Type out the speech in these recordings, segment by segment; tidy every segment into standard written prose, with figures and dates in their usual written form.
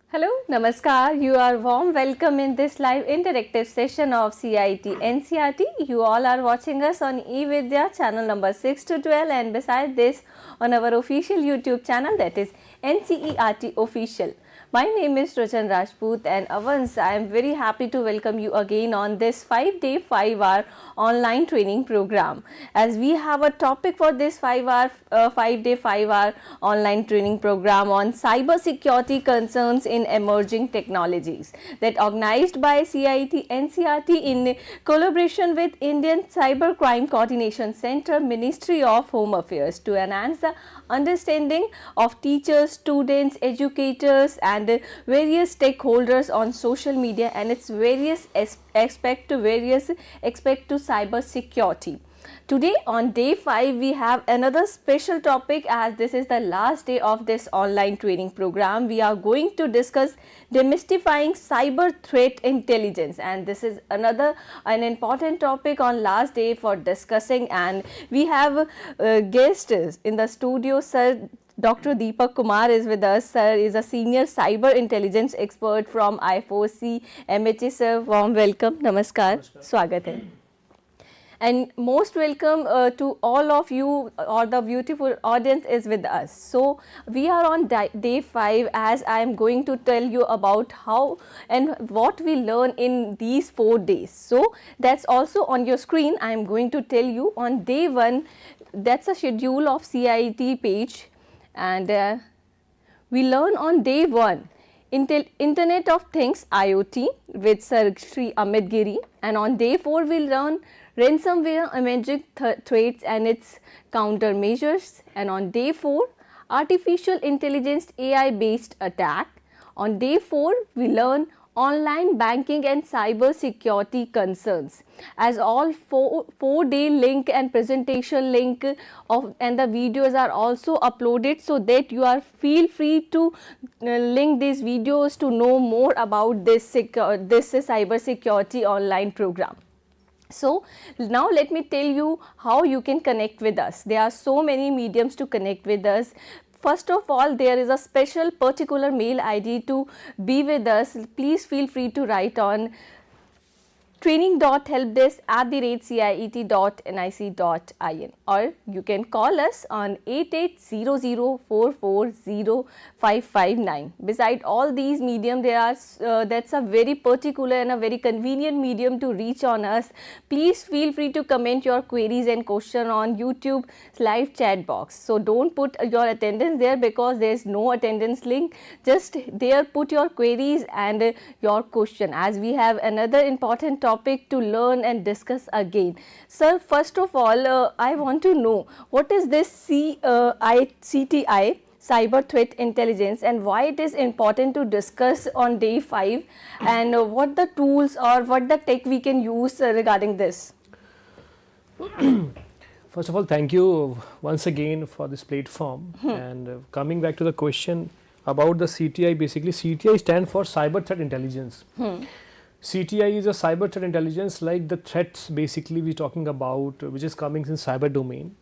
Hello, Namaskar. You are warm welcome in this live interactive session of CIT NCERT. You all are watching us on eVidya channel number 6 to 12 and beside this on our official YouTube channel, that is NCERT Official. My name is Rachan Rajput and Avans, I am very happy to welcome you again on this 5-day 5-hour online training program. As we have a topic for this 5-day 5-hour online training program on cyber security concerns in emerging technologies, that organized by CIT NCERT in collaboration with Indian Cyber Crime Coordination Center, Ministry of Home Affairs, to enhance the understanding of teachers, students, educators and various stakeholders on social media and its various aspect to cyber security. Today on day 5 we have another special topic, as this is the last day of this online training program. We are going to discuss demystifying cyber threat intelligence, and this is an important topic on last day for discussing, and we have guests in the studio. Sir Dr. Deepak Kumar is with us. Sir is a senior cyber intelligence expert from I4C MHA. Sir, warm welcome. Namaskar. Swagat hai. And most welcome to all of you, or the beautiful audience is with us. So we are on day 5, as I am going to tell you about how and what we learn in these 4 days. So that's also on your screen. I am going to tell you on day 1, that's a schedule of CIT page, and we learn on day 1 Internet of Things IoT with Sir Shri Amit Giri, and on day 4 we learn ransomware emerging threats and its countermeasures, and on day 4 artificial intelligence AI based attack. On day 4 we learn online banking and cyber security concerns. As all 4-day link and presentation link and the videos are also uploaded, so that you are feel free to link these videos to know more about this cyber security online program. So now let me tell you how you can connect with us. There are so many mediums to connect with us. First of all, there is a special particular mail ID to be with us. Please feel free to write on training.helpdesk@ciet.nic.in, or you can call us on 8800440559. Beside all these medium, there are that's a very particular and a very convenient medium to reach on us. Please feel free to comment your queries and question on YouTube live chat box. So don't put your attendance there, because there is no attendance link. Just there put your queries and your question, as we have another important topic to learn and discuss again. Sir, first of all, I want to know what is this CTI, Cyber Threat Intelligence, and why it is important to discuss on day 5, and what the tools or what the tech we can use regarding this. First of all, thank you once again for this platform. And coming back to the question about the CTI, basically CTI stands for Cyber Threat Intelligence. CTI is a cyber threat intelligence, like the threats basically we are talking about, which is coming in cyber domain,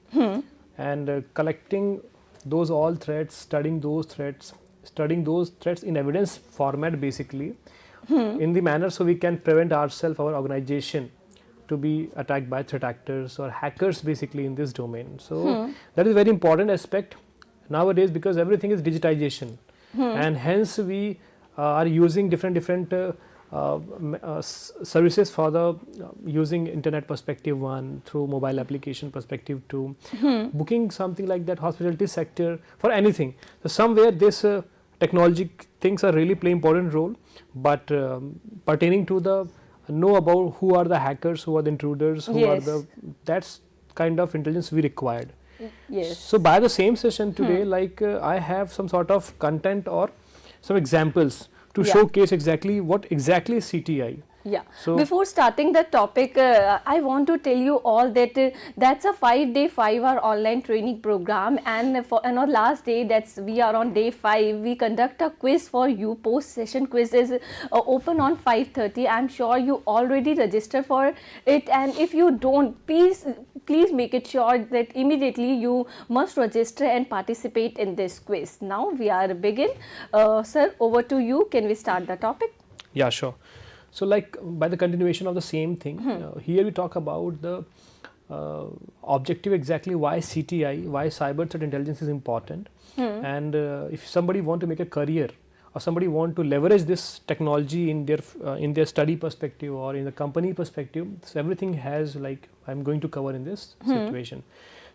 and collecting those all threats, studying those threats in evidence format, basically in the manner so we can prevent ourselves, our organization, to be attacked by threat actors or hackers basically in this domain. So that is a very important aspect nowadays, because everything is digitization, and hence we are using different services for the using internet perspective 1, through mobile application perspective 2, booking something like that, hospitality sector, for anything. So somewhere this technology things are really play important role, but pertaining to the know about who are the hackers, who are the intruders, who are the, that's kind of intelligence we required. Yes. So by the same session today, like I have some sort of content or some examples to showcase exactly what exactly is CTI. Yeah. So Before starting the topic, I want to tell you all that that's a 5-day, 5-hour online training program, and on our last day, that's we are on day 5. We conduct a quiz for you. Post session quiz is open on 5:30. I'm sure you already registered for it, and if you don't, please make it sure that immediately you must register and participate in this quiz. Now we are begin. Sir, over to you. Can we start the topic? yeah, sure. So like by the continuation of the same thing, here we talk about the objective, exactly why CTI, why cyber threat intelligence is important, and if somebody want to make a career or somebody want to leverage this technology in their study perspective or in the company perspective, so everything has, like, I'm going to cover in this situation.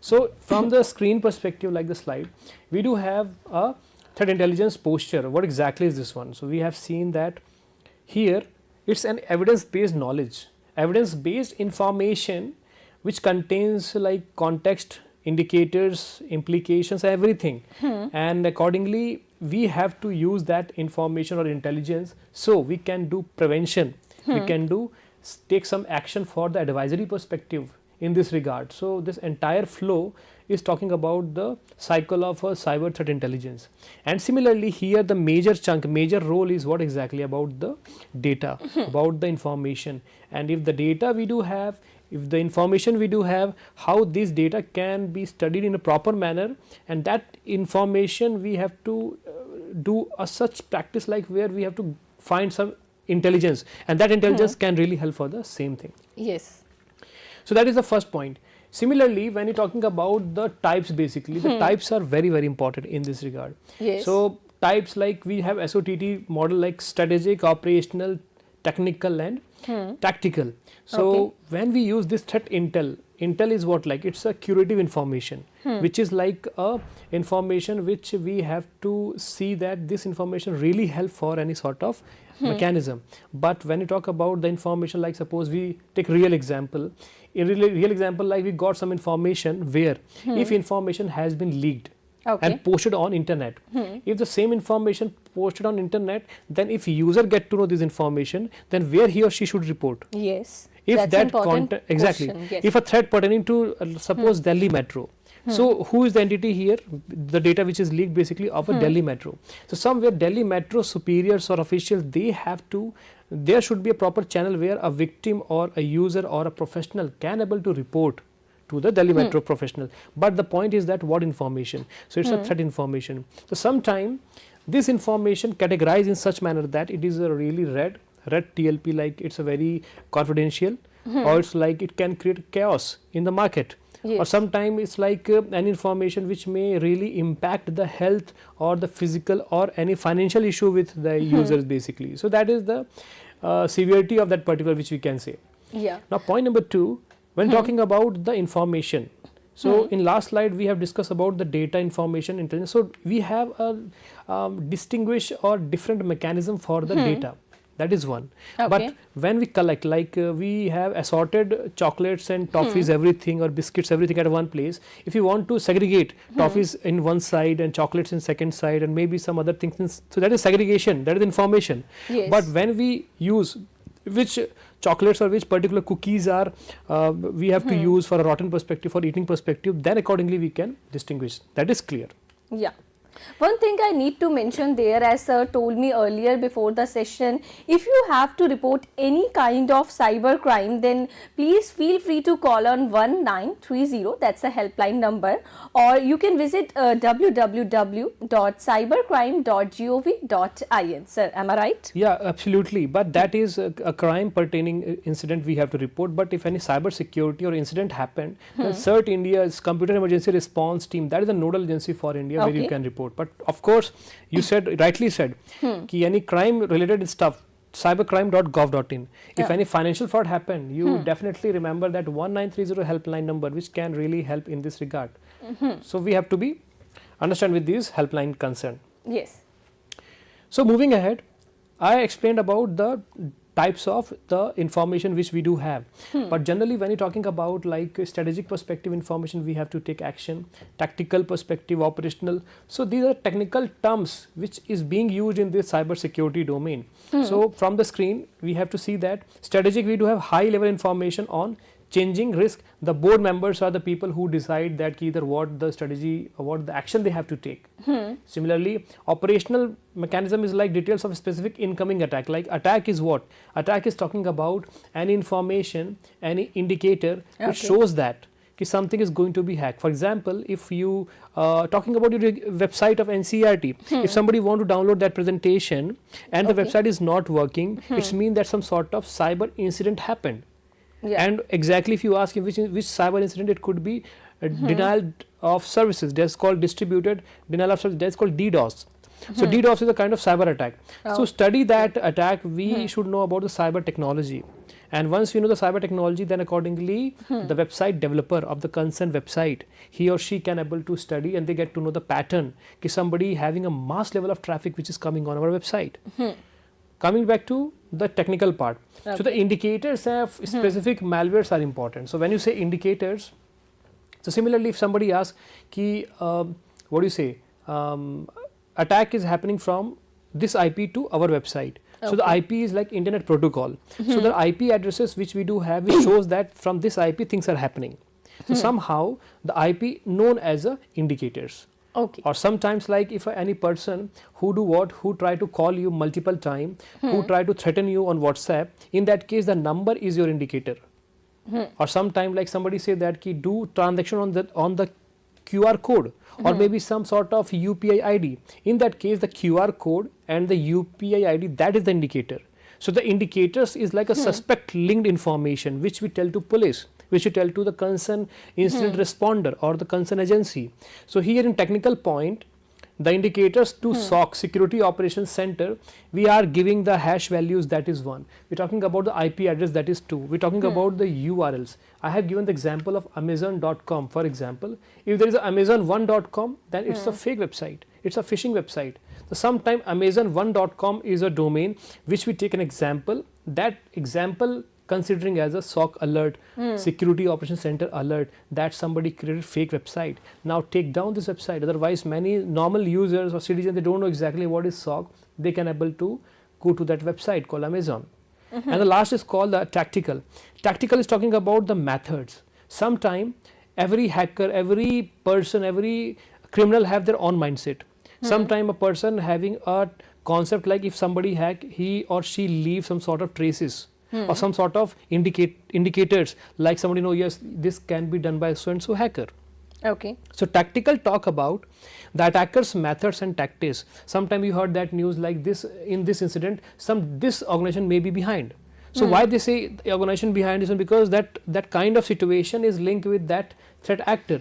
So from the screen perspective, like the slide, we do have a threat intelligence posture. What exactly is this one? So we have seen that here it's an evidence-based knowledge, evidence-based information which contains like context, indicators, implications, everything, and accordingly we have to use that information or intelligence so we can do prevention, we can do take some action for the advisory perspective in this regard. So this entire flow is talking about the cycle of a cyber threat intelligence. And similarly here the major chunk, major role is what exactly about the data, about the information, and if the data we do have, if the information we do have, how this data can be studied in a proper manner, and that information we have to do a such practice like where we have to find some intelligence, and that intelligence can really help for the same thing. Yes. So that is the first point. Similarly, when you're talking about the types, basically the types are very important in this regard. Yes. So types, like we have SOTT model, like strategic, operational, technical and tactical. So when we use this threat intel is what, like it's a curative information, which is like a information which we have to see that this information really help for any sort of mechanism. But when you talk about the information, like suppose we take real example, in real example, like we got some information where if information has been leaked and posted on internet, if the same information posted on internet, then if user get to know this information, then where he or she should report. Yes. If that's that important content, exactly, question, yes. if a threat pertaining to suppose Delhi Metro, so who is the entity here? The data which is leaked basically of a Delhi Metro. So somewhere Delhi Metro superiors or officials, they have to, there should be a proper channel where a victim or a user or a professional can able to report to the Delhi Metro professional. But the point is that what information? So it's a threat information. So sometime this information categorized in such manner that it is a really red TLP, like it's a very confidential, or it's like it can create chaos in the market. Yes. Or sometimes it's like an information which may really impact the health or the physical or any financial issue with the users basically. So that is the severity of that particular, which we can say. Yeah. Now point number 2, when talking about the information, so in last slide we have discussed about the data information intelligence. So we have a distinguish or different mechanism for the data. That is one. But when we collect, like we have assorted chocolates and toffees, everything, or biscuits, everything at one place. If you want to segregate toffees in one side and chocolates in second side and maybe some other things, so that is segregation, that is information. Yes. But when we use which chocolates or which particular cookies are we have to use for a rotten perspective, for eating perspective, then accordingly we can distinguish. That is clear. Yeah. One thing I need to mention there, as sir told me earlier before the session, if you have to report any kind of cyber crime, then please feel free to call on 1930, that's a helpline number, or you can visit www.cybercrime.gov.in. Sir, am I right? Yeah, absolutely. But that is a crime pertaining incident we have to report. But if any cyber security or incident happened, then CERT India's Computer Emergency Response Team, that is a nodal agency for India where you can report. But of course, you said, rightly said, ki any crime related stuff, cybercrime.gov.in. If any financial fraud happened, you definitely remember that 1930 helpline number, which can really help in this regard. So we have to be understand with these helpline concern. Yes. So moving ahead, I explained about the types of the information which we do have. But generally when you're talking about like strategic perspective information, we have to take action, tactical perspective, operational. So these are technical terms which is being used in this cyber security domain. So from the screen we have to see that strategic, we do have high level information on changing risk. The board members are the people who decide that either what the strategy or what the action they have to take. Similarly, operational mechanism is like details of specific incoming attack. Like attack is what? Attack is talking about any information, any indicator which shows that something is going to be hacked. For example, if you talking about your website of NCERT, if somebody want to download that presentation and the website is not working, it means that some sort of cyber incident happened. And exactly if you ask which cyber incident, it could be denial of services. That's called distributed denial of service. That's called DDoS. So DDoS is a kind of cyber attack. So study that attack. We should know about the cyber technology. And once we know the cyber technology, then accordingly the website developer of the concerned website, he or she can able to study and they get to know the pattern. Somebody having a mass level of traffic which is coming on our website. Coming back to the technical part. So the indicators of specific malwares are important. So when you say indicators, so similarly if somebody asks ki, what do you say, attack is happening from this IP to our website. So the IP is like internet protocol. So the IP addresses which we do have, which shows that from this IP things are happening. So somehow the IP known as indicators. Or sometimes like if any person who do what, who try to call you multiple time, who try to threaten you on WhatsApp, in that case the number is your indicator. Or sometime like somebody say that ki do transaction on the QR code or maybe some sort of UPI ID. In that case the QR code and the UPI ID, that is the indicator. So the indicators is like a suspect linked information which we tell to police, which you tell to the concerned incident responder or the concerned agency. So here in technical point, the indicators to SOC, Security Operations Center, we are giving the hash values, that is 1. We're talking about the IP address, that is 2. We're talking about the URLs. I have given the example of Amazon.com, for example. If there is a Amazon1.com, then it's a fake website. It's a phishing website. So sometime Amazon1.com is a domain which we take an example. That example considering as a SOC alert, Security Operations Center alert, that somebody created fake website. Now take down this website. Otherwise, many normal users or citizens, they don't know exactly what is SOC. They can able to go to that website called Amazon. And the last is called the tactical. Tactical is talking about the methods. Sometime every hacker, every person, every criminal have their own mindset. Sometime a person having a concept like if somebody hack, he or she leave some sort of traces. Or some sort of indicators like somebody know, yes, this can be done by so and so hacker. So tactical talk about the attacker's methods and tactics. Sometimes you heard that news like this, in this incident this organization may be behind. So why they say the organization behind is because that kind of situation is linked with that threat actor.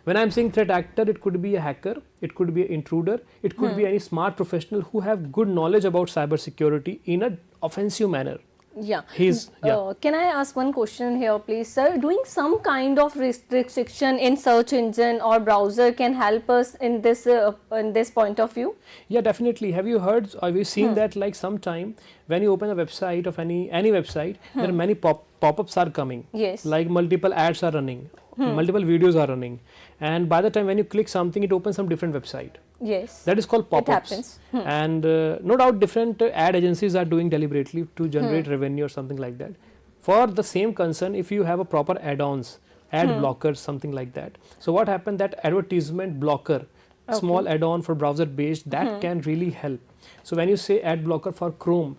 When I am saying threat actor, it could be a hacker, it could be an intruder, it could be any smart professional who have good knowledge about cyber security in an offensive manner. Can I ask one question here, please, sir? Doing some kind of restriction in search engine or browser can help us in this point of view? Yeah, definitely. Have you heard or have you seen that like sometime when you open a website of any website, there are many pop-ups are coming. Yes. Like multiple ads are running, multiple videos are running, and by the time when you click something, it opens some different website. Yes. That is called pop-ups. And no doubt different ad agencies are doing deliberately to generate revenue or something like that. For the same concern, if you have a proper add-ons, ad blockers, something like that. So what happened, that advertisement blocker, small add-on for browser based, that can really help. So when you say ad blocker for Chrome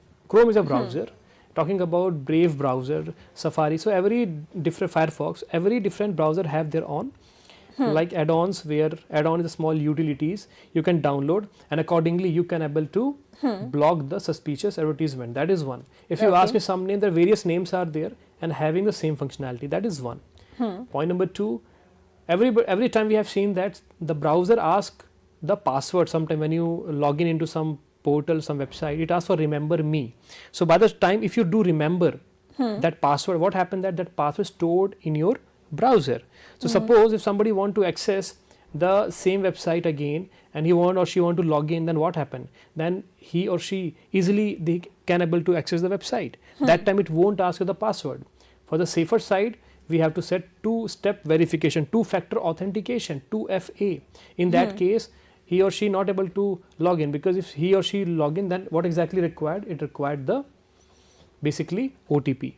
is a browser. Talking about Brave browser, Safari. So every different Firefox, every different browser have their own. Like add-ons, where add-on is a small utilities you can download, and accordingly you can able to block the suspicious advertisement. That is one. If you ask me some name, the various names are there and having the same functionality. That is one. Point number 2, every time we have seen that the browser asks the password. Sometime when you log in into some portal, some website, it asks for remember me. So by the time if you do remember that password, what happened, that password stored in your browser. So suppose if somebody want to access the same website again and he want or she want to log in, then what happen? Then he or she easily they can able to access the website. That time it won't ask you the password. For the safer side, we have to set two-step verification, two-factor authentication, 2FA. In that case, he or she not able to log in, because if he or she log in, then what exactly required? It required the basically OTP.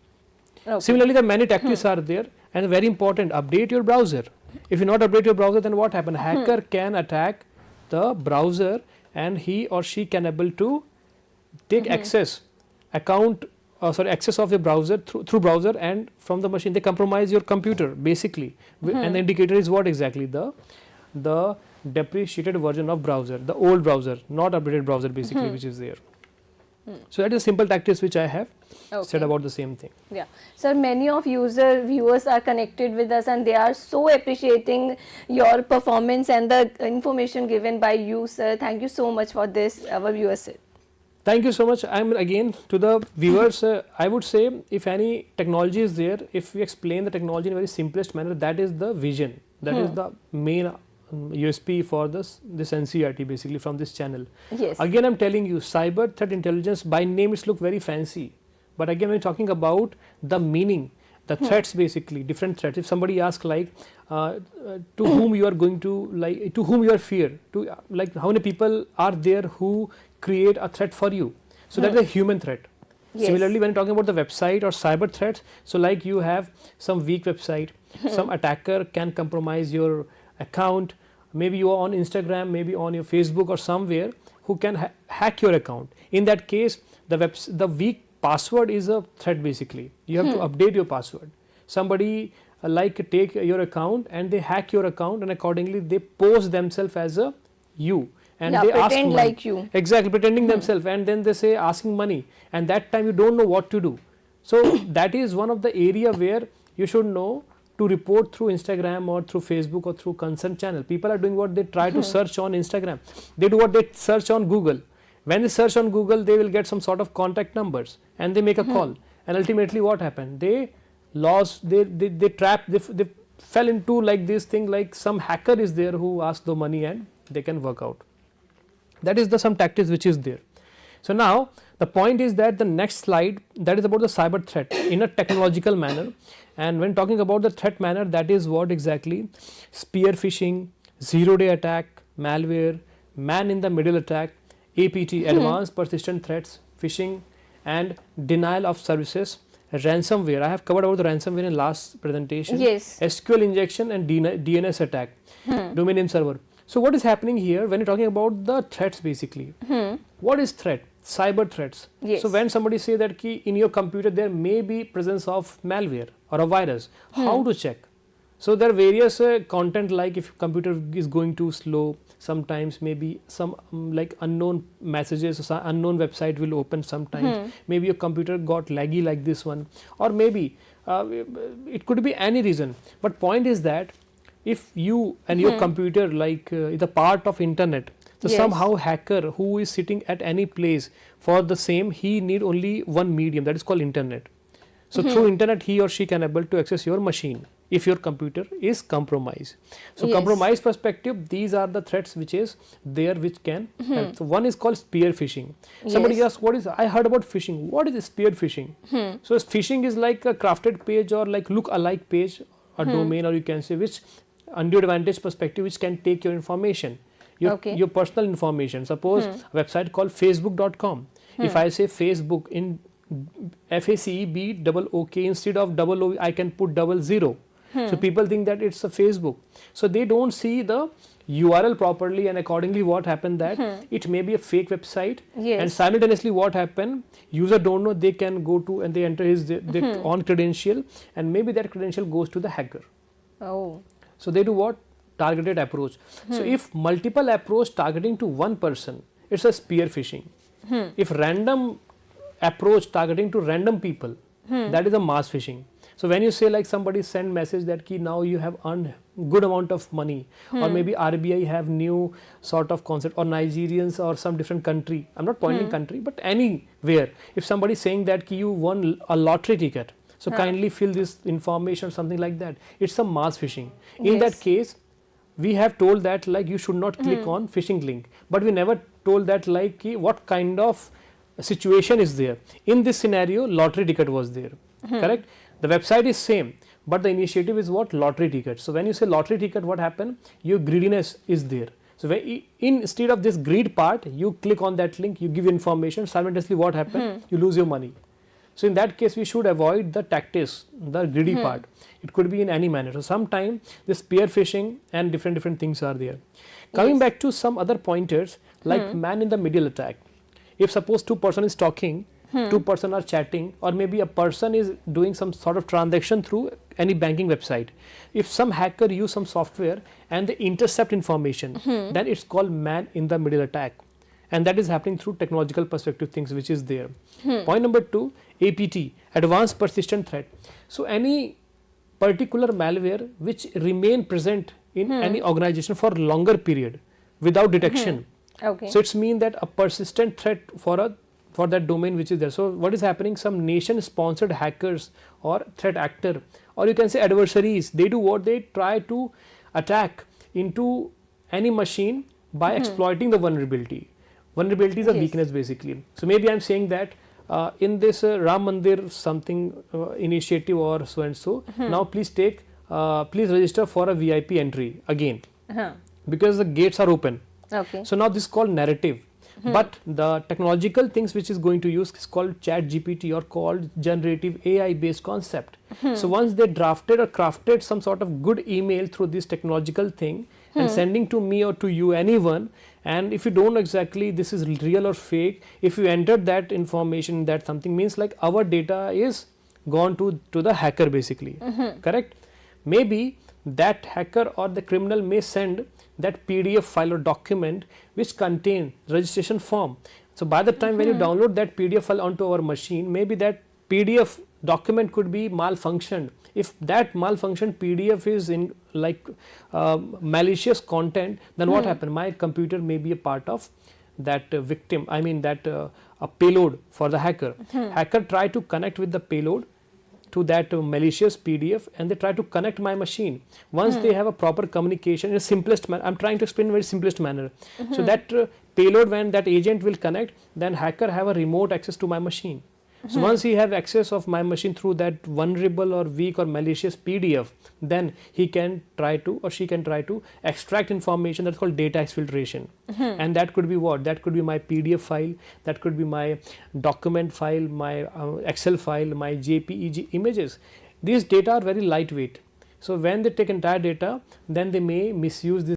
Okay. Similarly, the many tactics are there, and very important, update your browser. If you not update your browser, then what happen? Hacker can attack the browser and he or she can able to take access of your browser through browser, and from the machine they compromise your computer basically. And the indicator is what exactly? The depreciated version of browser, the old browser, not updated browser basically, which is there. So that is simple tactics which I have said about the same thing. Yeah. Sir, many of viewers are connected with us and they are so appreciating your performance and the information given by you, sir. Thank you so much for this, our viewers said. Thank you so much. I'm again to the viewers, I would say if any technology is there, if we explain the technology in a very simplest manner, that is the vision, that is the main USP for this NCERT basically from this channel. Yes. Again I'm telling you, cyber threat intelligence by name it's look very fancy, but again we're talking about the meaning, the threats basically, different threats. If somebody asks like to whom you are going to, like to whom you are fear, to like how many people are there who create a threat for you, so that is a human threat. Yes. Similarly, when talking about the website or cyber threats, so like you have some weak website, some attacker can compromise your account, maybe you are on Instagram, maybe on your Facebook or somewhere, who can hack your account. In that case, the weak password is a threat basically. You have to update your password. Somebody like take your account and they hack your account, and accordingly they pose themselves as a you. And they ask pretend money. like you. Exactly, pretending themselves, and then they say asking money, and that time you don't know what to do. So that is one of the area where you should know to report through Instagram or through Facebook or through concerned channel. People are doing what they try to search on Instagram. They do what they search on Google. When they search on Google, they will get some sort of contact numbers and they make a call. And ultimately what happened? They lost, they fell into like this thing, like some hacker is there who asks the money and they can work out. That is the some tactics which is there. So now the point is that the next slide, that is about the cyber threat in a technological manner. And when talking about the threat manner, that is what exactly? Spear phishing, zero-day attack, malware, man in the middle attack, APT, advanced persistent threats, phishing, and denial of services, ransomware. I have covered about the ransomware in last presentation. Yes. SQL injection and DNS attack, domain name server. So what is happening here when you're talking about the threats basically? What is threat? Cyber threats. Yes. So when somebody say that key in your computer there may be presence of malware or a virus, how to check? So there are various content, like if computer is going too slow, sometimes maybe some like unknown messages or some unknown website will open sometimes. Maybe your computer got laggy like this one, or maybe it could be any reason. But point is that if you and your computer like is a part of internet, so somehow hacker who is sitting at any place for the same, he need only one medium, that is called internet. So through internet he or she can able to access your machine if your computer is compromised. So compromised perspective, these are the threats which is there which can help. So one is called spear phishing. Somebody asks, what is, I heard about phishing, what is spear phishing? So phishing is like a crafted page or like look alike page or domain, or you can say which undue advantage perspective which can take your information, your personal information. Suppose a website called facebook.com. If I say Facebook in FACEBOOK, instead of double O I can put 00. So people think that it's a Facebook. So they don't see the URL properly, and accordingly what happened that it may be a fake website, and simultaneously what happened, user don't know, they can go to and they enter his their own credential, and maybe that credential goes to the hacker. So they do what? Targeted approach. So if multiple approach targeting to one person, it's a spear phishing. If random approach targeting to random people, that is a mass phishing. So when you say like somebody send message that key now you have earned good amount of money, or maybe RBI have new sort of concept, or Nigerians or some different country, I'm not pointing country but anywhere, if somebody saying that key you won a lottery ticket, so kindly fill this information or something like that, it's a mass phishing. In that case we have told that like you should not click on phishing link, but we never told that like what kind of situation is there. In this scenario, lottery ticket was there, correct? The website is same, but the initiative is what? Lottery ticket. So when you say lottery ticket, what happened? Your greediness is there. So when instead of this greed part, you click on that link, you give information, simultaneously what happened? You lose your money. So in that case, we should avoid the tactics, the greedy part. It could be in any manner. So sometimes this peer phishing and different things are there. Coming back to some other pointers like man in the middle attack. If suppose two person is talking, two person are chatting, or maybe a person is doing some sort of transaction through any banking website. If some hacker use some software and they intercept information, then it's called man in the middle attack. And that is happening through technological perspective things which is there. Point number 2, APT, advanced persistent threat. So any particular malware which remain present in any organization for longer period without detection. Okay. So it's mean that a persistent threat for that domain which is there. So what is happening? Some nation sponsored hackers or threat actor, or you can say adversaries, they do what? They try to attack into any machine by exploiting the vulnerability. Vulnerability is a weakness basically. So maybe I am saying that in this Ram Mandir something initiative or so and so, now please take, please register for a VIP entry again, because the gates are open. Okay. So now this is called narrative, but the technological things which is going to use is called chat GPT or called generative AI based concept. So once they drafted or crafted some sort of good email through this technological thing and sending to me or to you, anyone, and if you don't know exactly this is real or fake, if you entered that information, that something means like our data is gone to the hacker basically, correct? Maybe that hacker or the criminal may send that PDF file or document which contain registration form. So by the time when you download that PDF file onto our machine, maybe that PDF document could be malfunctioned. If that malfunctioned PDF is in like malicious content, then what happened? My computer may be a part of that victim, I mean that a payload for the hacker. Hacker try to connect with the payload to that malicious PDF, and they try to connect my machine. Once they have a proper communication in a simplest manner, I am trying to explain in a very simplest manner. So that payload, when that agent will connect, then hacker have a remote access to my machine. So once he have access of my machine through that vulnerable or weak or malicious PDF, then he can try to or she can try to extract information that's called data exfiltration. And that could be what? That could be my PDF file, that could be my document file, my Excel file, my JPEG images. These data are very lightweight. So when they take entire data, then they may misuse this.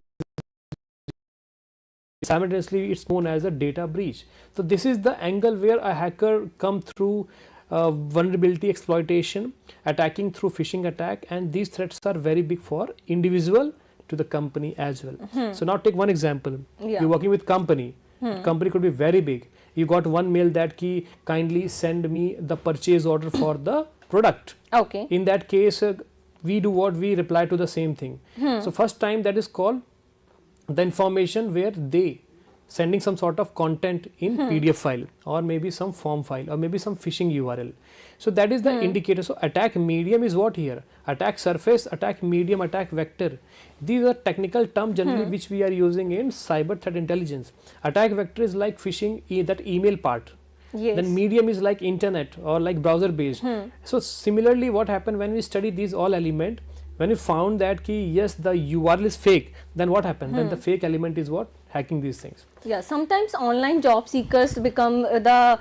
Simultaneously, it's known as a data breach. So this is the angle where a hacker come through vulnerability exploitation, attacking through phishing attack, and these threats are very big for individual to the company as well. So now take one example. You're working with company. Company could be very big. You got one mail that key kindly send me the purchase order for the product. Okay. In that case, we do what? We reply to the same thing. So first time that is called the information where they sending some sort of content in PDF file or maybe some form file or maybe some phishing URL. So that is the indicator. So attack medium is what here? Attack surface, attack medium, attack vector. These are technical terms generally which we are using in cyber threat intelligence. Attack vector is like phishing, that email part. Yes. Then medium is like internet or like browser based. So similarly what happened when we study these all element, when we found that key yes the URL is fake, then what happened? Then the fake element is what? Hacking these things. Yeah, sometimes online job seekers become the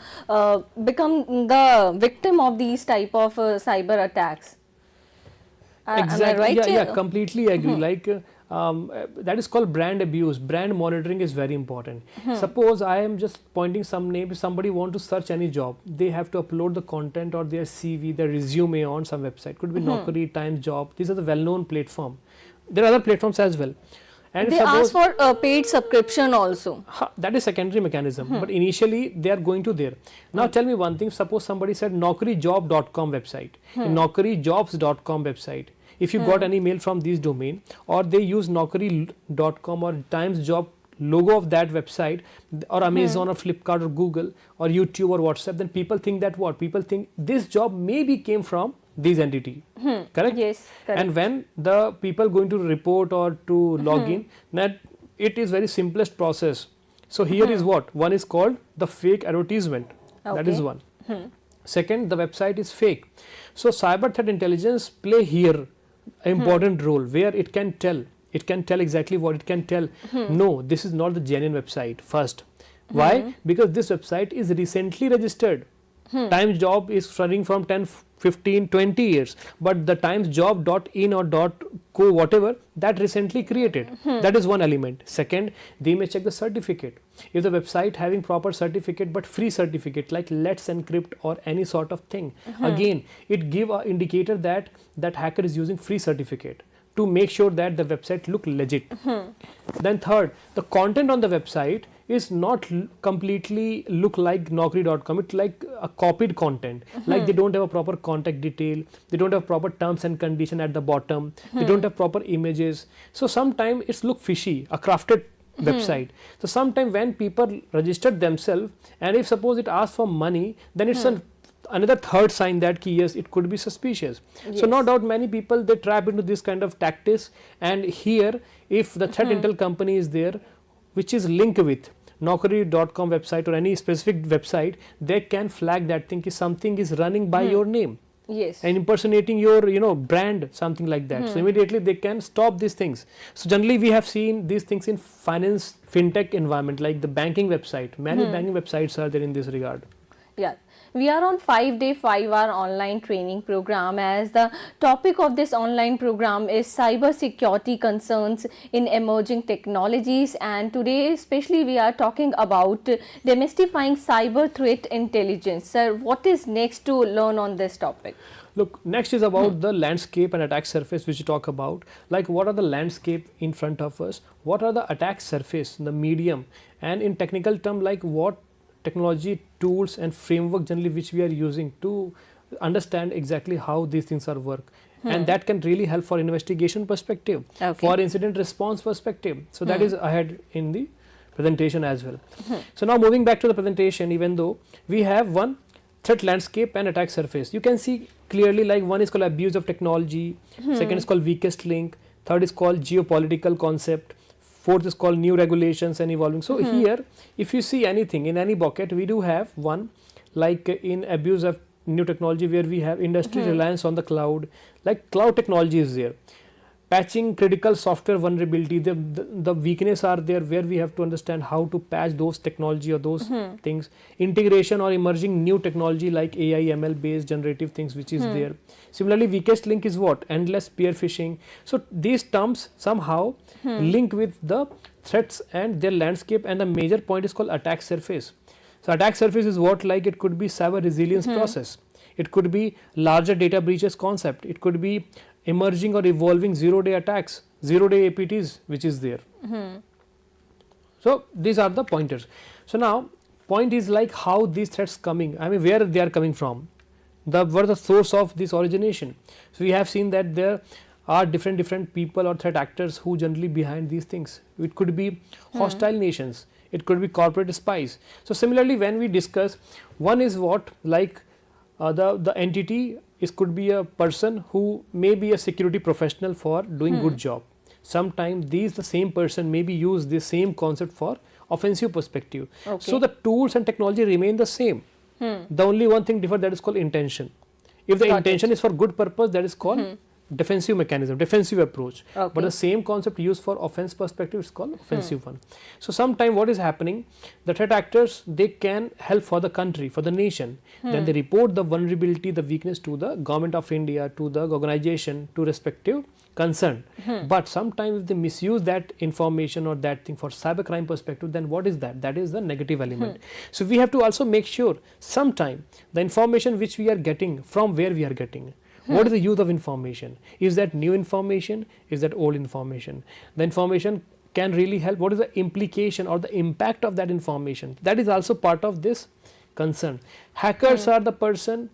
victim of these type of cyber attacks. Exactly. Am I right? Yeah, completely agree. Like that is called brand abuse. Brand monitoring is very important. Suppose I am just pointing some name. If somebody want to search any job, they have to upload the content or their CV, their resume on some website. Could be Naukri, Times Job. These are the well-known platform. There are other platforms as well. And they ask for a paid subscription also. That is secondary mechanism, but initially they are going to there. Now tell me one thing, suppose somebody said naukrijob.com website, naukrijobs.com website. If you got any mail from this domain or they use naukri.com or Times Job logo of that website or Amazon or Flipkart or Google or YouTube or WhatsApp, then people think that what? People think this job maybe came from these entity, correct? Yes, correct. And when the people going to report or to log in, that it is very simplest process. So here is what one is called the fake advertisement. That is one. Second, the website is fake. So cyber threat intelligence play here an important role where it can tell exactly what it can tell. No, this is not the genuine website first. Why? Because this website is recently registered. Times job is running from 10, 15, 20 years, but the times job.in or .co whatever that recently created. That is one element. Second, they may check the certificate. If the website having proper certificate but free certificate like Let's Encrypt or any sort of thing, again it give a indicator that that hacker is using free certificate to make sure that the website look legit. Then third, the content on the website is not completely look like Naukri.com. It's like a copied content. Like they don't have a proper contact detail. They don't have proper terms and condition at the bottom. They don't have proper images. So sometimes it's look fishy, a crafted website. So sometimes when people register themselves and if suppose it asks for money, then it's another third sign that yes, it could be suspicious. So no doubt many people they trap into this kind of tactics, and here if the threat intel company is there which is linked with Naukri.com website or any specific website, they can flag that thing if something is running by your name. Yes. And impersonating your brand, something like that. So immediately they can stop these things. So generally we have seen these things in finance, fintech environment, like the banking website. Many banking websites are there in this regard. Yeah. We are on 5-day, 5-hour online training program, as the topic of this online program is cyber security concerns in emerging technologies, and today especially we are talking about demystifying cyber threat intelligence. Sir, what is next to learn on this topic? Look, next is about the landscape and attack surface which you talk about. Like what are the landscape in front of us? What are the attack surface, the medium, and in technical term like what technology tools and framework generally which we are using to understand exactly how these things are work, and that can really help for investigation perspective, for incident response perspective. So that is ahead in the presentation as well. So now moving back to the presentation, even though we have one threat landscape and attack surface, you can see clearly like one is called abuse of technology, second is called weakest link, third is called geopolitical concept, fourth is called new regulations and evolving. So here if you see anything in any bucket, we do have one like in abuse of new technology where we have industry reliance on the cloud, like cloud technology is there. Patching critical software vulnerability, the weakness are there where we have to understand how to patch those technology or those things. Integration or emerging new technology like AI, ML based generative things which is there. Similarly, weakest link is what? Endless spear phishing. So these terms somehow link with the threats and their landscape, and the major point is called attack surface. So attack surface is what, like it could be cyber resilience process. It could be larger data breaches concept. It could be emerging or evolving zero-day attacks, zero-day APTs which is there. So these are the pointers. So now point is like how these threats coming, I mean where they are coming from, what are the source of this origination. So we have seen that there are different people or threat actors who generally behind these things. It could be hostile nations, it could be corporate spies. So similarly when we discuss, one is what like the entity is could be a person who may be a security professional for doing good job. Sometimes these the same person maybe use this same concept for offensive perspective. So the tools and technology remain the same. The only one thing different, that is called intention. If the intention is for good purpose, that is called defensive mechanism, defensive approach. But the same concept used for offense perspective is called offensive one. So sometime what is happening, the threat actors they can help for the country, for the nation. Then they report the vulnerability, the weakness to the government of India, to the organization, to respective concern. But sometimes if they misuse that information or that thing for cybercrime perspective, then what is that? That is the negative element. So we have to also make sure sometime the information which we are getting, from where we are getting. What is the use of information? Is that new information? Is that old information? The information can really help. What is the implication or the impact of that information? That is also part of this concern. Hackers are the person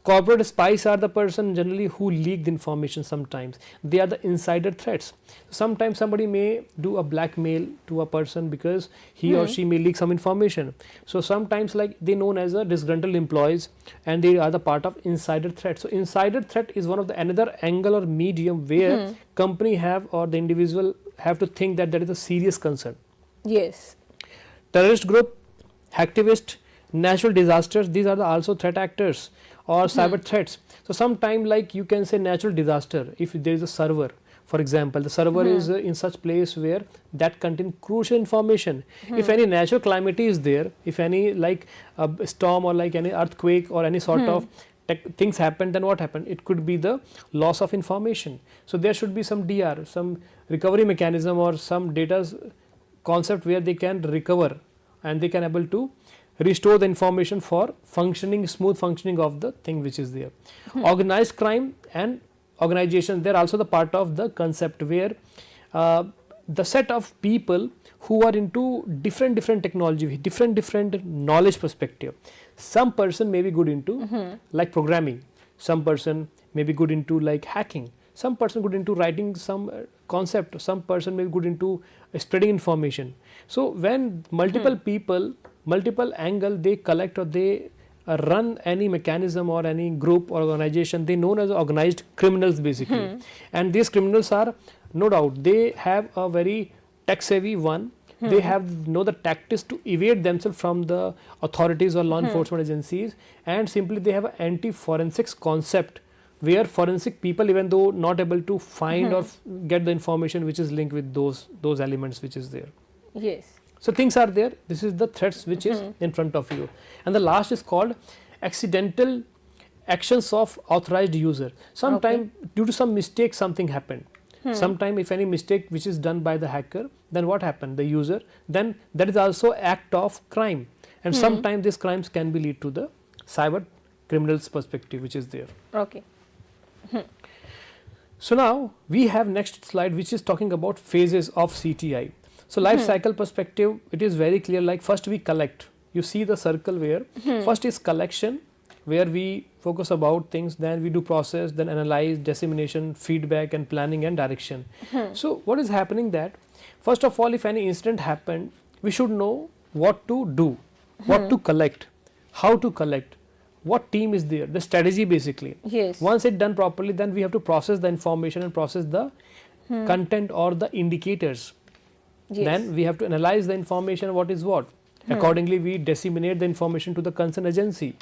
Corporate spies are the person generally who leak the information. Sometimes they are the insider threats. Sometimes somebody may do a blackmail to a person because he or she may leak some information. So sometimes like they known as a disgruntled employees, and they are the part of insider threat. So insider threat is one of the another angle or medium where company have or the individual have to think that there is a serious concern. Yes. Terrorist group, hacktivist, natural disasters, these are the also threat actors or cyber threats. So sometime like you can say natural disaster, if there is a server, for example, the server is in such place where that contain crucial information. If any natural calamity is there, if any like a storm or like any earthquake or any sort of things happen, then what happened? It could be the loss of information. So there should be some DR, some recovery mechanism or some data concept where they can recover and they can able to restore the information for functioning, smooth functioning of the thing which is there. Organized crime and organization, they are also the part of the concept where the set of people who are into different technology, different knowledge perspective. Some person may be good into like programming, some person may be good into like hacking, some person good into writing some concept, some person may be good into spreading information. So when multiple people, multiple angle they collect or they run any mechanism or any group or organization, they known as organized criminals basically. And these criminals are no doubt they have a very tech savvy one. They have know the tactics to evade themselves from the authorities or law enforcement agencies, and simply they have an anti-forensics concept where forensic people, even though not able to find or get the information which is linked with those elements which is there. Yes. So things are there. This is the threats which is in front of you, and the last is called accidental actions of authorized user. Sometime due to some mistake something happened. Sometime if any mistake which is done by the hacker, then what happened? The user, then that is also act of crime, and sometimes these crimes can be lead to the cyber criminals perspective which is there. Okay. So now we have next slide which is talking about phases of CTI. So life cycle perspective, it is very clear, like first we collect. You see the circle where first is collection, where we focus about things, then we do process, then analyze, dissemination, feedback and planning and direction. So what is happening that first of all, if any incident happened, we should know what to do, what to collect, how to collect, what team is there, the strategy basically. Yes. Once it done properly, then we have to process the information and process the content or the indicators. Yes. Then we have to analyze the information, what is what. Accordingly, we disseminate the information to the concerned agency.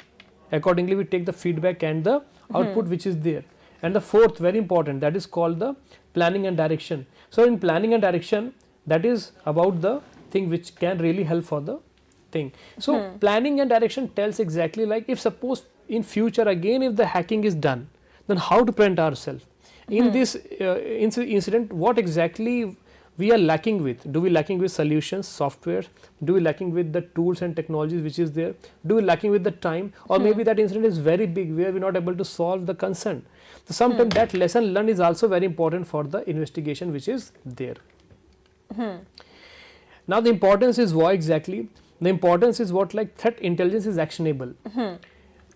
Accordingly, we take the feedback and the output which is there. And the fourth, very important, that is called the planning and direction. So in planning and direction, that is about the thing which can really help for the thing. So planning and direction tells exactly like if suppose in future again if the hacking is done, then how to prevent ourselves. In this incident, what exactly we are lacking with? Do we lacking with solutions, software? Do we lacking with the tools and technologies which is there? Do we lacking with the time? Or maybe that incident is very big where we are not able to solve the concern. So sometimes that lesson learned is also very important for the investigation which is there. Now the importance is what exactly? The importance is what like threat intelligence is actionable.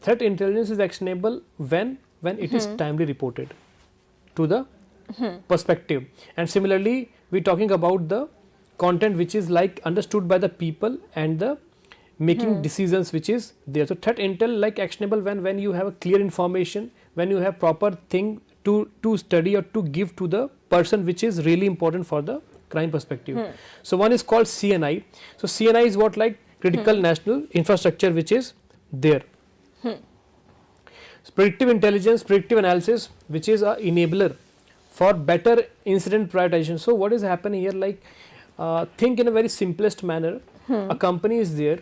Threat intelligence is actionable when it is timely reported to the perspective. And similarly, we are talking about the content which is like understood by the people and the making decisions which is there. So threat intel like actionable when you have a clear information, when you have proper thing to study or to give to the person which is really important for the crime perspective. So one is called CNI. So CNI is what like critical national infrastructure which is there. So predictive intelligence, predictive analysis which is a enabler for better incident prioritization. So what is happening here, like think in a very simplest manner, a company is there,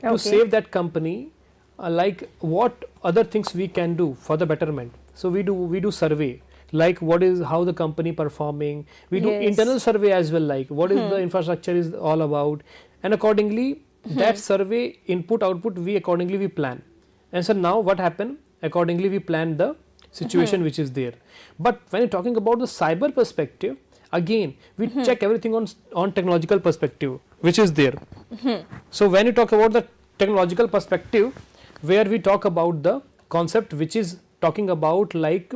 to save that company, like what other things we can do for the betterment. So we do survey, like what is how the company performing, we do internal survey as well, like what is the infrastructure is all about, and accordingly that survey input output we accordingly we plan. And so now what happened, accordingly we plan the situation which is there. But when you're talking about the cyber perspective, again we check everything on technological perspective which is there. So when you talk about the technological perspective, where we talk about the concept which is talking about like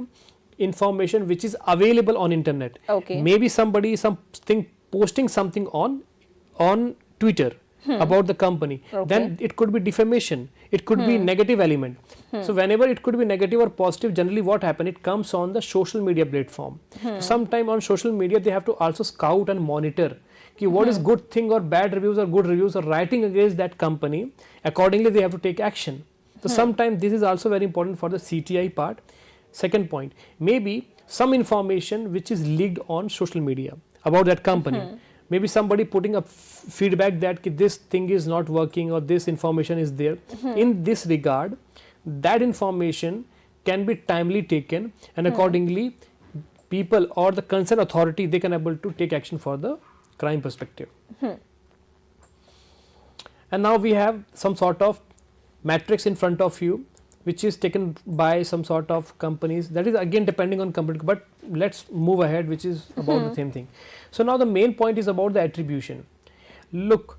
information which is available on internet. Okay. Maybe somebody something posting something on Twitter about the company, then it could be defamation, it could be negative element. So whenever it could be negative or positive, generally what happen, it comes on the social media platform. Sometime on social media they have to also scout and monitor ki what is good thing or bad reviews or good reviews or writing against that company. Accordingly they have to take action. So sometimes this is also very important for the CTI part. Second point, maybe some information which is leaked on social media about that company. Maybe somebody putting up feedback that this thing is not working or this information is there. In this regard, that information can be timely taken, and accordingly people or the concerned authority, they can able to take action for the crime perspective. And now we have some sort of matrix in front of you which is taken by some sort of companies, that is again depending on company, but let's move ahead, which is about the same thing. So now the main point is about the attribution. Look,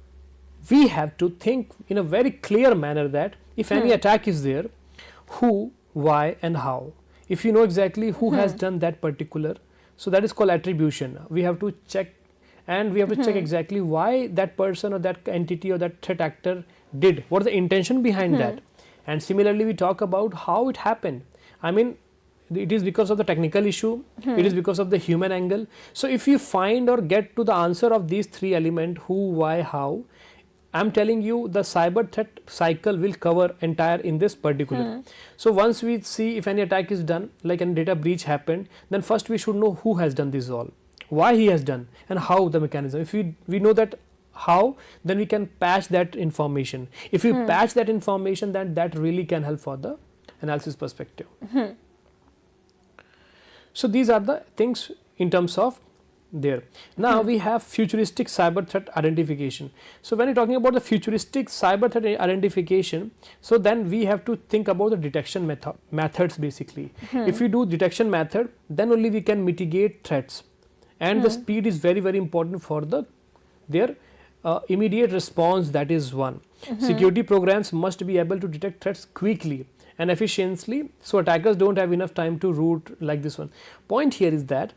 we have to think in a very clear manner that if any attack is there, who, why and how. If you know exactly who has done that particular, so that is called attribution. We have to check, and we have to check exactly why that person or that entity or that threat actor did, what is the intention behind that. And similarly we talk about how it happened. I mean, it is because of the technical issue, it is because of the human angle. So if you find or get to the answer of these three elements, who, why, how, I am telling you the cyber threat cycle will cover entire in this particular. So once we see if any attack is done, like a data breach happened, then first we should know who has done this all, why he has done, and how the mechanism. If we know that how, then we can patch that information. If we patch that information, then that really can help for the analysis perspective. So these are the things in terms of there. Now we have futuristic cyber threat identification. So when you're talking about the futuristic cyber threat identification, so then we have to think about the detection methods basically. If we do detection method, then only we can mitigate threats, and the speed is very important for their immediate response. That is one. Security programs must be able to detect threats quickly and efficiently, so attackers don't have enough time to root like this one. Point here is that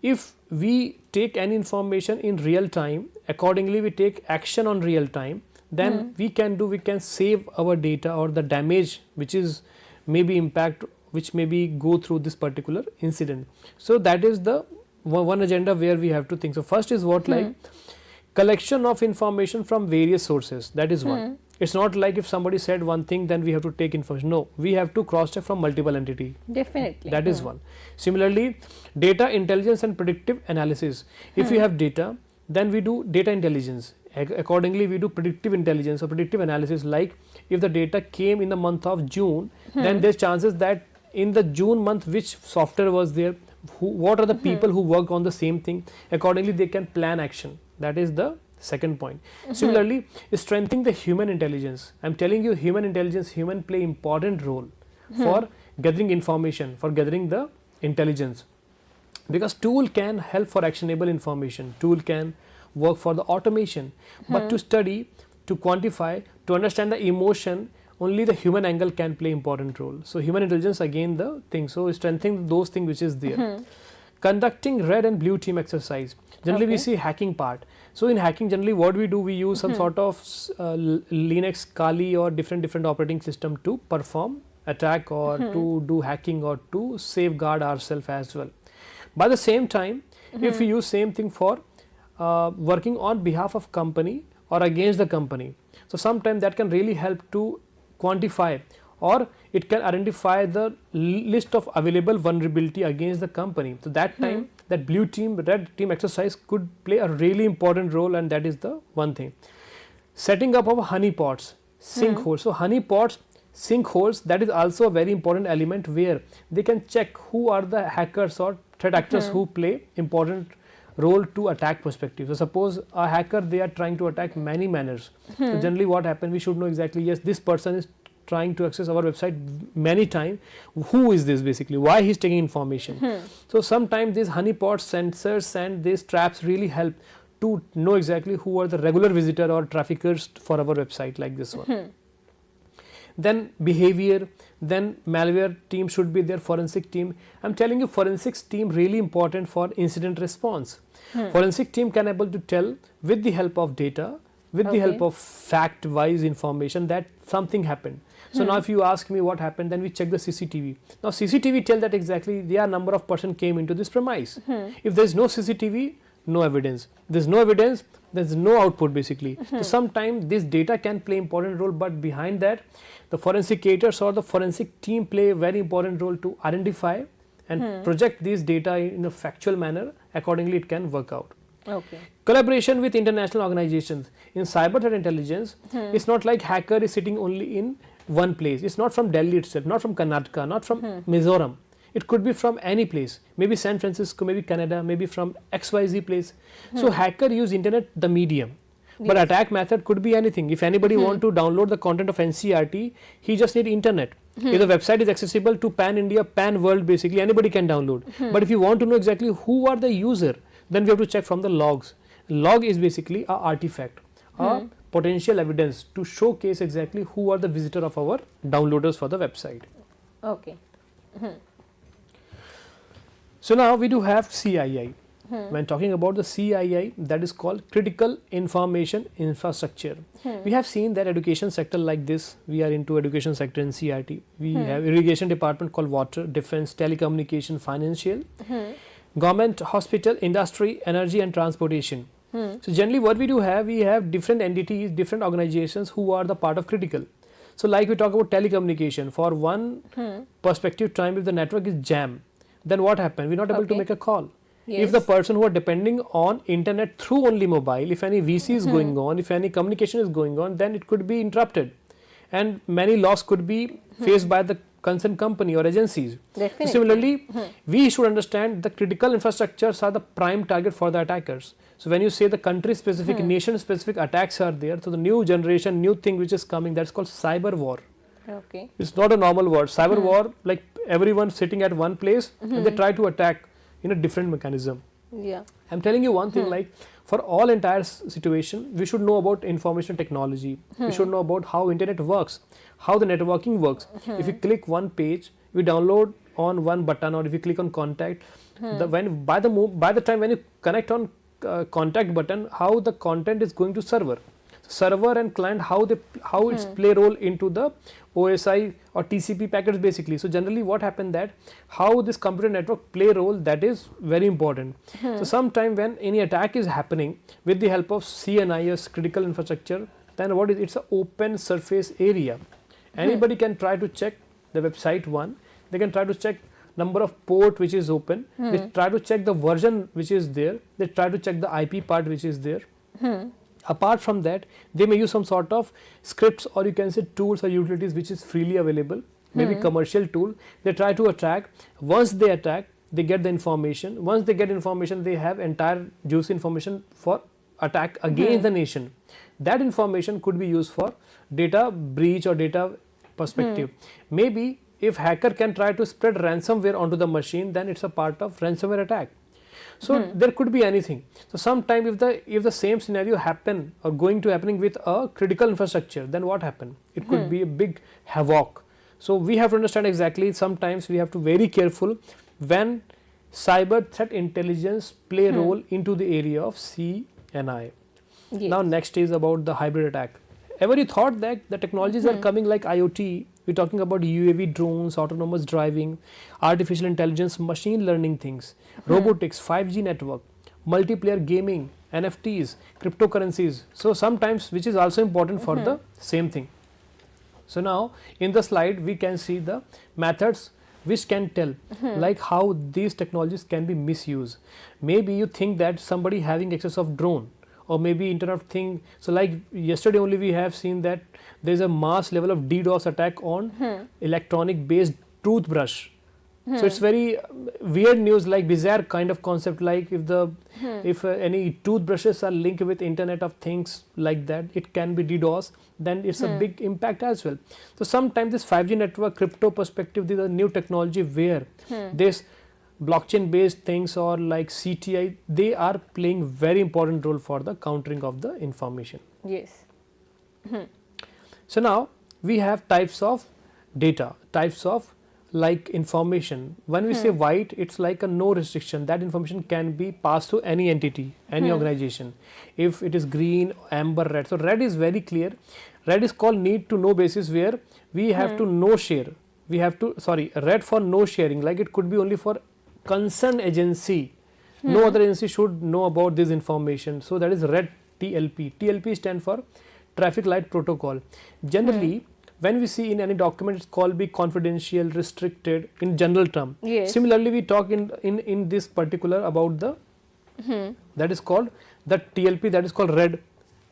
if we take any information in real time, accordingly we take action on real time, then we can save our data or the damage which is maybe impact, which maybe go through this particular incident. So that is the one agenda where we have to think. So first is what, like collection of information from various sources, that is one. It's not like if somebody said one thing then we have to take information. No, we have to cross check from multiple entity. Definitely. That is one. Similarly, data intelligence and predictive analysis. If we have data, then we do data intelligence. Accordingly we do predictive intelligence or predictive analysis, like if the data came in the month of June, then there's chances that in the June month which software was there, what are the people who work on the same thing, accordingly they can plan action. That is the second point. Similarly, strengthening the human intelligence. I am telling you, human intelligence, human play important role for gathering information, for gathering the intelligence, because tool can help for actionable information, tool can work for the automation, but to study, to quantify, to understand the emotion, only the human angle can play important role. So human intelligence again the thing. So strengthening those things which is there. Conducting red and blue team exercise. Generally we see hacking part. So in hacking, generally what we do, we use some sort of Linux, Kali or different operating system to perform attack or to do hacking or to safeguard ourselves as well. By the same time, if we use same thing for working on behalf of company or against the company, so sometimes that can really help to quantify, or it can identify the list of available vulnerability against the company. So that time that blue team, red team exercise could play a really important role, and that is the one thing. Setting up of honeypots, sinkholes. So honeypots, sinkholes, that is also a very important element where they can check who are the hackers or threat actors who play important role to attack perspective. So suppose a hacker, they are trying to attack many manners. So generally what happens, we should know exactly, yes, this person is trying to access our website many times. Who is this basically? Why he's taking information? So sometimes these honeypots, sensors and these traps really help to know exactly who are the regular visitor or traffickers for our website like this one. then behavior, then malware team should be there, forensic team. I'm telling you, forensics team really important for incident response. Forensic team can able to tell with the help of data, with the help of fact wise information that something happened. So now if you ask me what happened, then we check the CCTV. Now CCTV tell that exactly their number of person came into this premise. If there is no CCTV, no evidence. There is no evidence, there is no output basically. So sometimes this data can play important role, but behind that the forensicators or the forensic team play a very important role to identify and project these data in a factual manner. Accordingly it can work out. Okay. Collaboration with international organizations. In cyber threat intelligence, it's not like hacker is sitting only in one place. It's not from Delhi itself, not from Karnataka, not from Mizoram. It could be from any place, maybe San Francisco, maybe Canada, maybe from XYZ place. So hacker use internet, the medium, but attack method could be anything. If anybody want to download the content of NCERT, he just need internet. If the website is accessible to pan India, pan world, basically anybody can download. But if you want to know exactly who are the user, then we have to check from the logs. Log is basically a artifact, a potential evidence to showcase exactly who are the visitor of our downloaders for the website. Okay. So now we do have CII. When talking about the CII, that is called critical information infrastructure. We have seen that education sector like this, we are into education sector in CRT. We have irrigation department called water, defense, telecommunication, financial, government, hospital, industry, energy and transportation. So generally what we do have, we have different entities, different organizations who are the part of critical. So like we talk about telecommunication, for one perspective time, if the network is jammed, then what happens? We're not able to make a call. If the person who are depending on internet through only mobile, if any VC is going on, if any communication is going on, then it could be interrupted and many loss could be faced by the concerned company or agencies. So similarly, we should understand the critical infrastructures are the prime target for the attackers. So when you say the country specific, nation specific attacks are there, so the new generation, new thing which is coming, that's called cyber war. Okay. It's not a normal war. Cyber war, like everyone sitting at one place and they try to attack in a different mechanism. Yeah. I'm telling you one thing, like for all entire situation, we should know about information technology. We should know about how internet works, how the networking works. If you click one page, we download on one button, or if you click on contact, by the time when you connect on contact button, how the content is going to server. Server and client, how it's play role into the OSI or TCP packets basically. So generally what happened that how this computer network play role, that is very important. So sometime when any attack is happening with the help of CNIS, critical infrastructure, then what is it's an open surface area. Anybody can try to check the website one, they can try to check number of port which is open, they try to check the version which is there, they try to check the IP part which is there. Apart from that, they may use some sort of scripts, or you can say tools or utilities which is freely available, maybe commercial tool. They try to attack. Once they attack, they get the information. Once they get information, they have entire juicy information for attack against the nation. That information could be used for data breach or data perspective. Maybe if hacker can try to spread ransomware onto the machine, then it's a part of ransomware attack. So there could be anything. So sometime if the same scenario happen or going to happening with a critical infrastructure, then what happen? It could be a big havoc. So we have to understand exactly. Sometimes we have to very careful when cyber threat intelligence play a role into the area of CNI. Now next is about the hybrid attack. Ever you thought that the technologies are coming like IoT? We're talking about UAV drones, autonomous driving, artificial intelligence, machine learning things, robotics, 5G network, multiplayer gaming, NFTs, cryptocurrencies. So sometimes which is also important for the same thing. So now in the slide we can see the methods which can tell like how these technologies can be misused. Maybe you think that somebody having access of drone, or maybe Internet of Thing. So like yesterday only we have seen that there is a mass level of DDoS attack on electronic based toothbrush. So it's very weird news, like bizarre kind of concept, like if any toothbrushes are linked with Internet of Things like that, it can be DDoS, then it's a big impact as well. So sometimes this 5G network crypto perspective, these are new technology where this blockchain based things or like CTI, they are playing very important role for the countering of the information. Yes. So now we have types of data, types of like information. When we say white, it's like a no restriction. That information can be passed to any entity, any organization. If it is green, amber, red. So red is very clear. Red is called need to know basis, where we have to no share. We have to, sorry, red for no sharing, like it could be only for concerned agency. No other agency should know about this information. So that is red, TLP. TLP stands for traffic light protocol. Generally, when we see in any document, it's called be confidential, restricted in general term. Yes. Similarly, we talk in this particular about the that is called the TLP, that is called red,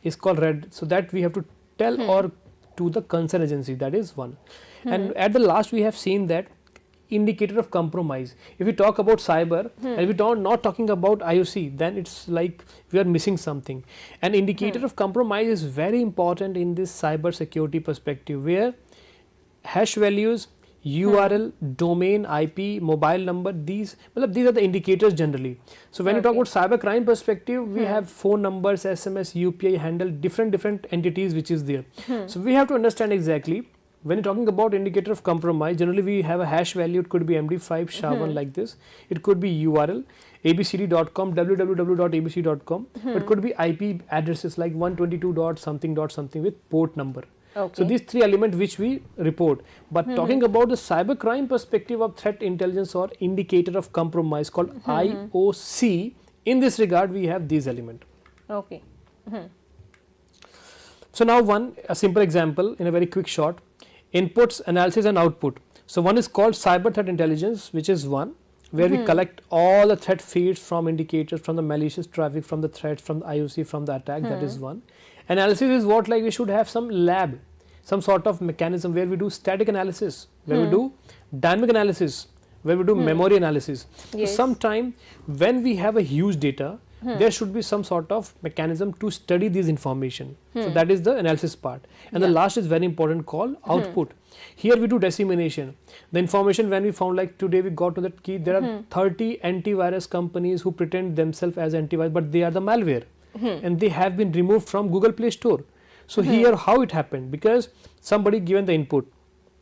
is called red. So that we have to tell or to the concerned agency, that is one. And at the last, we have seen that indicator of compromise. If we talk about cyber and we don't not talking about IOC, then it's like we are missing something. An indicator of compromise is very important in this cyber security perspective, where hash values, URL, domain, IP, mobile number, these are the indicators generally. So when you talk about cyber crime perspective, we have phone numbers, SMS, UPI handle, different entities which is there. So we have to understand exactly. When you're talking about indicator of compromise, generally we have a hash value. It could be MD5 SHA-1 like this. It could be URL abcd.com, www.abcd.com. It could be IP addresses like 122 dot something with port number. Okay. So these three elements which we report. But talking about the cyber crime perspective of threat intelligence or indicator of compromise called IOC, in this regard we have these elements. Okay. So now a simple example in a very quick short. Inputs, analysis and output. So one is called cyber threat intelligence, which is one where we collect all the threat feeds from indicators, from the malicious traffic, from the threats, from the IOC, from the attack. That is one. Analysis is what, like we should have some lab, some sort of mechanism where we do static analysis, where we do dynamic analysis, where we do memory analysis. Yes. So sometime when we have a huge data, there should be some sort of mechanism to study this information. So that is the analysis part. And the last is very important, called output. Here we do dissemination. The information, when we found, like today we got to that key, there are 30 antivirus companies who pretend themselves as antivirus, but they are the malware. And they have been removed from Google Play Store. So here how it happened, because somebody given the input.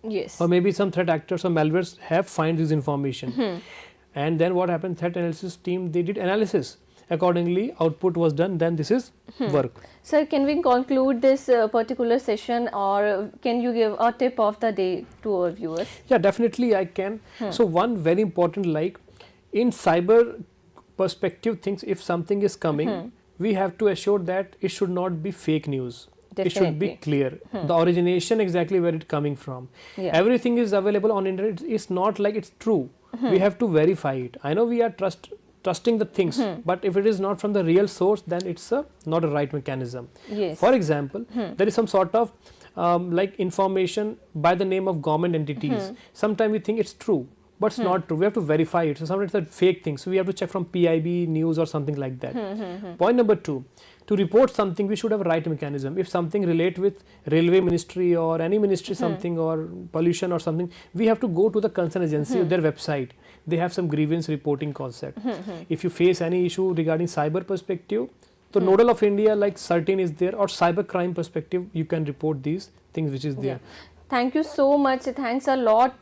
Yes. Or maybe some threat actors or malwares have find this information. And then what happened, threat analysis team, they did analysis. Accordingly, output was done, then this is work. Sir, can we conclude this particular session, or can you give a tip of the day to our viewers? Yeah, definitely I can. So one very important, like in cyber perspective things, if something is coming, we have to assure that it should not be fake news. It should be clear. The origination, exactly where it coming from. Yeah. Everything is available on internet. It's not like it's true. We have to verify it. I know we are trusting the things, but if it is not from the real source, then it's not a right mechanism. Yes. For example, there is some sort of like information by the name of government entities. Sometimes we think it's true, but it's not true. We have to verify it. So sometimes it's a fake thing. So we have to check from PIB news or something like that. Point number 2. To report something, we should have a right mechanism. If something relate with railway ministry or any ministry something, or pollution or something, we have to go to the concerned agency, their website. They have some grievance reporting concept. If you face any issue regarding cyber perspective, the nodal of India like NCERT is there, or cyber crime perspective, you can report these things which is there. Thank you so much. Thanks a lot,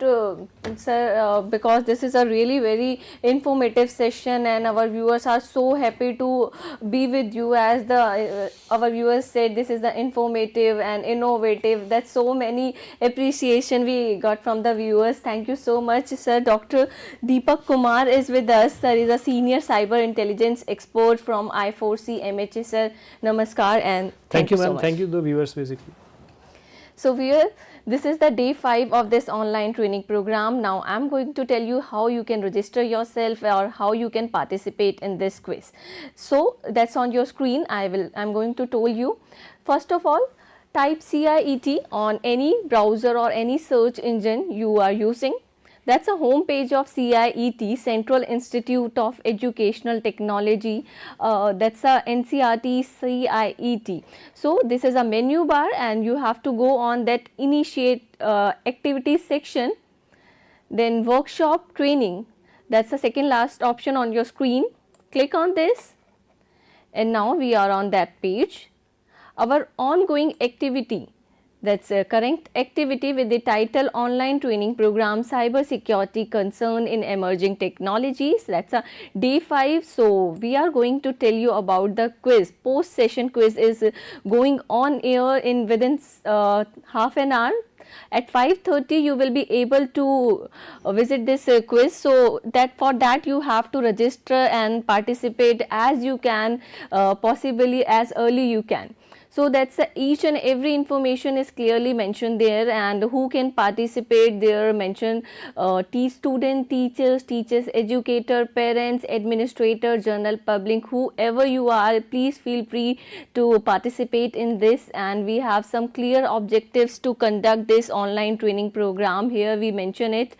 sir, because this is a really very informative session, and our viewers are so happy to be with you. As the our viewers said, this is the informative and innovative. That's so many appreciation we got from the viewers. Thank you so much, sir. Dr. Deepak Kumar is with us. Sir is a senior cyber intelligence expert from I4C MHA. Sir, namaskar and Thank you, so ma'am. much. Thank you, the viewers, basically. So viewer, this is the day 5 of this online training program. Now I'm going to tell you how you can register yourself or how you can participate in this quiz. So that's on your screen. I'm going to tell you. First of all, type CIET on any browser or any search engine you are using. That's a home page of CIET, Central Institute of Educational Technology. That's a NCERT CIET. So this is a menu bar, and you have to go on that initiate activities section. Then workshop training. That's the second last option on your screen. Click on this, and now we are on that page. Our ongoing activity. That's a current activity with the title Online Training Program Cyber Security Concern in Emerging Technologies. That's a day 5. So we are going to tell you about the quiz. Post session quiz is going on air in within half an hour. At 5:30 you will be able to visit this quiz, so that for that you have to register and participate as you can, possibly as early you can. So that's each and every information is clearly mentioned there, and who can participate there mentioned, student, teachers, educator, parents, administrator, general public, whoever you are, please feel free to participate in this. And we have some clear objectives to conduct this online training program. Here we mention it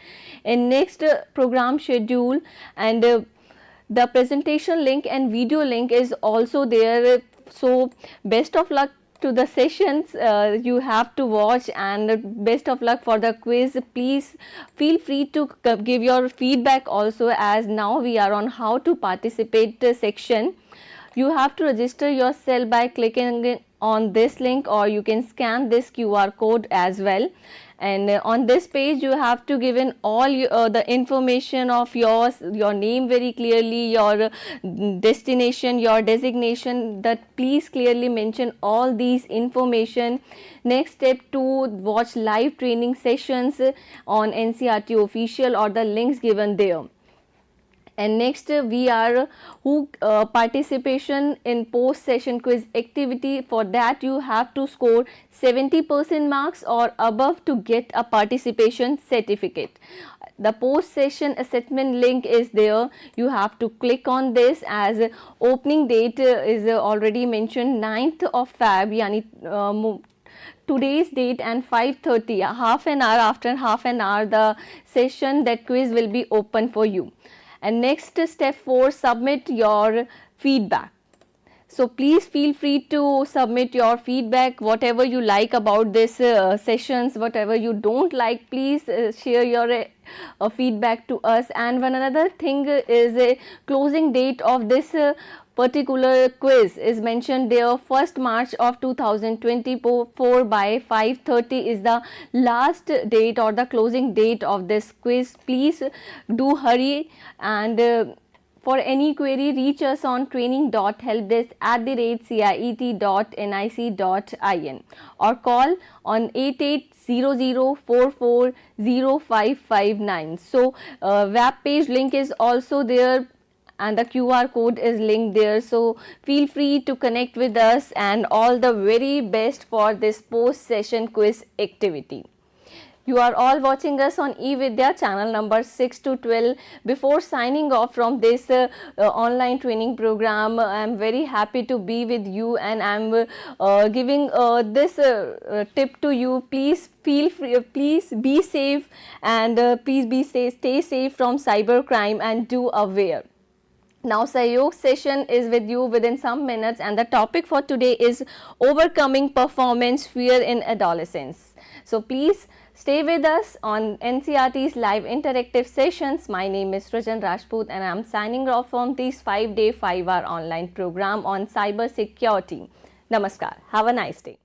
in next program schedule, and the presentation link and video link is also there. So best of luck to the sessions you have to watch, and best of luck for the quiz. Please feel free to give your feedback also, as now we are on how to participate section. You have to register yourself by clicking on this link, or you can scan this QR code as well. And on this page you have to give in all the information of yours, your name very clearly, your destination, your designation, that please clearly mention all these information. Next step, to watch live training sessions on NCERT official or the links given there. And next we are participation in post session quiz activity. For that you have to score 70% marks or above to get a participation certificate. The post session assessment link is there. You have to click on this, as opening date is already mentioned, 9th of Feb, yani today's date, and 5:30, half an hour, after half an hour the session, that quiz will be open for you. And next step 4, submit your feedback. So please feel free to submit your feedback, whatever you like about this sessions, whatever you don't like, please share your feedback to us. And one another thing is a closing date of this particular quiz is mentioned there. 1st March of 2024 by 5:30 is the last date or the closing date of this quiz. Please do hurry, and for any query reach us on training.helpdesk@ciet.nic.in or call on 8800440559. So web page link is also there, and the QR code is linked there. So feel free to connect with us, and all the very best for this post session quiz activity. You are all watching us on eVidya channel number 6 to 12. Before signing off from this online training program, I am very happy to be with you, and I am giving this tip to you. Please feel free, please be safe, and please be safe, stay safe from cybercrime, and do aware. Now Sahyog session is with you within some minutes, and the topic for today is overcoming performance fear in adolescence. So please stay with us on NCERT's live interactive sessions. My name is Rajan Rajput, and I am signing off from this 5-day 5-hour online program on cyber security. Namaskar. Have a nice day.